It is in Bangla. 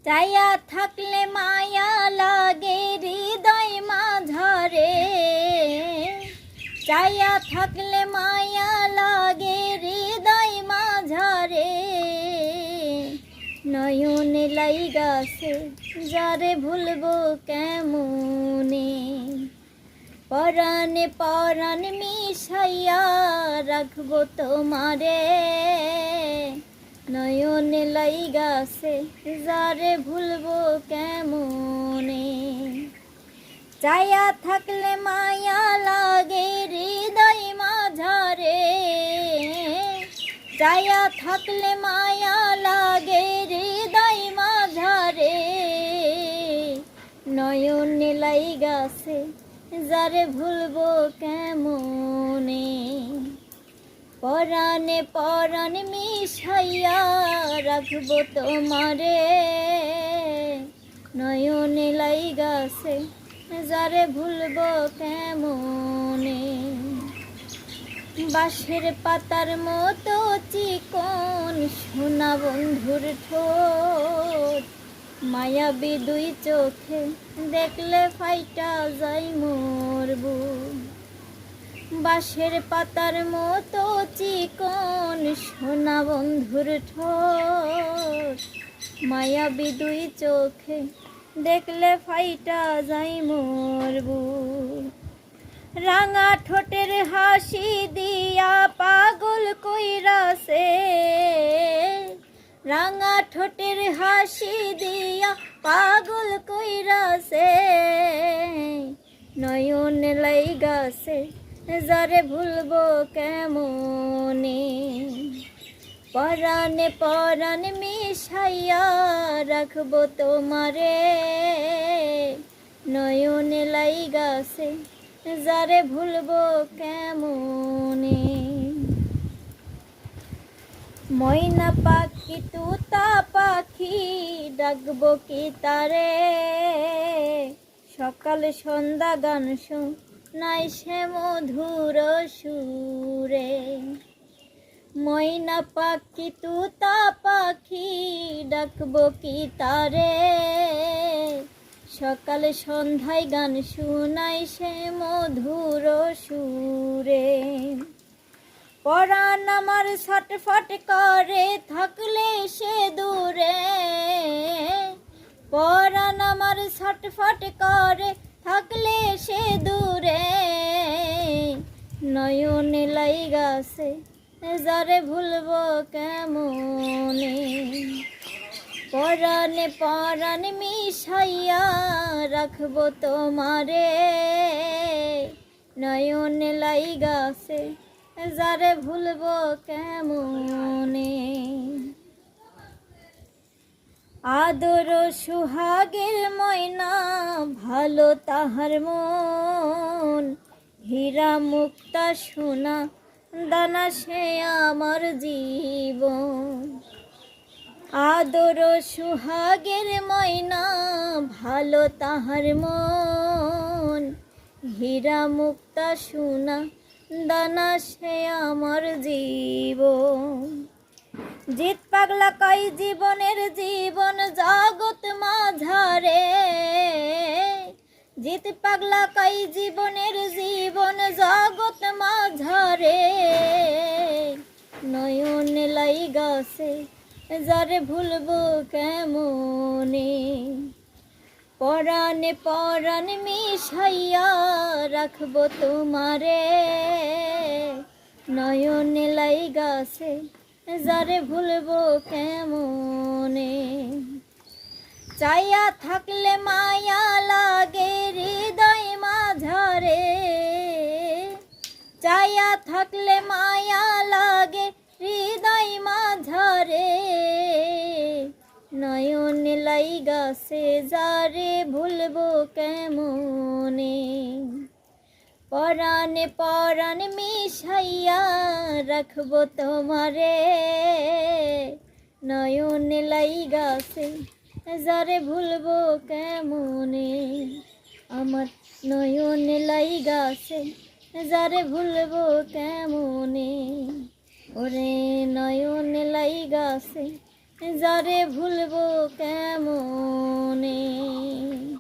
চাইয়া থাকলে মায়া লাগে হৃদয় মাঝারে, চাইয়া থাকলে মায়া লাগে হৃদয় মাঝারে। নয়নে লাইগাছে যারে ভুলবো কেমনে, পরাণে পরাণ মিশাইয়া রাখবো তোমারে। নয়নে লাইগাছে যারে ভুলবো কেমনে, চাইয়া থাকলে মায়া লাগে হৃদয় মাঝারে, চাইয়া থাকলে মায়া লাগে হৃদয় মাঝারে। নয়নে লাইগাছে যারে ভুলবো কেমনে, পরাণে পরাণ মিশাইয়া রাখবো তোমারে। নয়নে লাইগাছে যারে ভুলবো কেমনে, বাঁশের পাতার মতো চিকন সোনা বন্ধুর ঠোঁট, মায়াবী দুই চোখে দেখলে ফাইটা যায় মোর বুক। বাঁশের পাতার মতো চিকন সোনা বন্ধুর ঠোঁট, মায়াবী দুই চোখে দেখলে ফাইটা যায় মোর বুক। রাঙা ঠোঁটের হাসি দিয়া পাগল কইরাছে, রাঙা ঠোঁটের হাসি দিয়া পাগল কইরাছে। নয়নে লাইগাছে যারে ভুলবো কেমনে, পরাণে পরাণ মিশাইয়া রাখবো তোমারে। নয়নে লাইগাছে যারে ভুলবো কেমনে, ময়না পাখি তুতা পাখি ডাকবো কি তারে, সকাল সন্ধ্যা গান শোনাই সে মধুর সুরে। ময়না পাখি তুতা পাখি ডাকবো কি তারে, সকাল সন্ধ্যায় গান শোনাই সে মধুর সুরে। পরাণ আমার ছটফট করে থাকলে সে দূরে, পরাণ আমার ছটফট করে থাকলে সে দূরে। নয়নে লাইগাছে যারে ভুলবো কেমনে, পরাণে পরাণ মিশাইয়া রাখবো তোমারে। নয়নে লাইগাছে যারে ভুলবো কেমনে, আদর সুহাগের ময়না ভালো তাহার মন, হীরা মুক্তা সোনা দানা সে আমার জীবন। আদর সুহাগের ময়না ভালো তাহার মন, হীরা মুক্তা সোনা দানা সে আমার জীবন। জিত পাগলা কই জীবনের জীবন জগৎ মাঝারে, জিত পাগলা কই জীবনের জীবন জগৎ মাঝারে। নয়নে লাইগাছে যারে ভুলবো কেমনে, পরাণে পরাণ মিশাইয়া রাখবো তোমারে। নয়নে লাইগাছে যারে ভুলবো কেমনে, চাইয়া থাকলে মায়া লাগে হৃদয় মাঝারে, চাইয়া থাকলে মায়া লাগে হৃদয় মাঝারে। নয়নে লাইগাছে যারে ভুলবো কেমনে, পরাণে পরাণ মিশাইয়া রাখবো তোমারে। নয়নে লাইগাছে যারে ভুলবো কেমনে, আমার নয়নে লাইগাছে যারে ভুলবো কেমনে। ওরে নয়নে লাইগাছে যারে ভুলবো কেমন।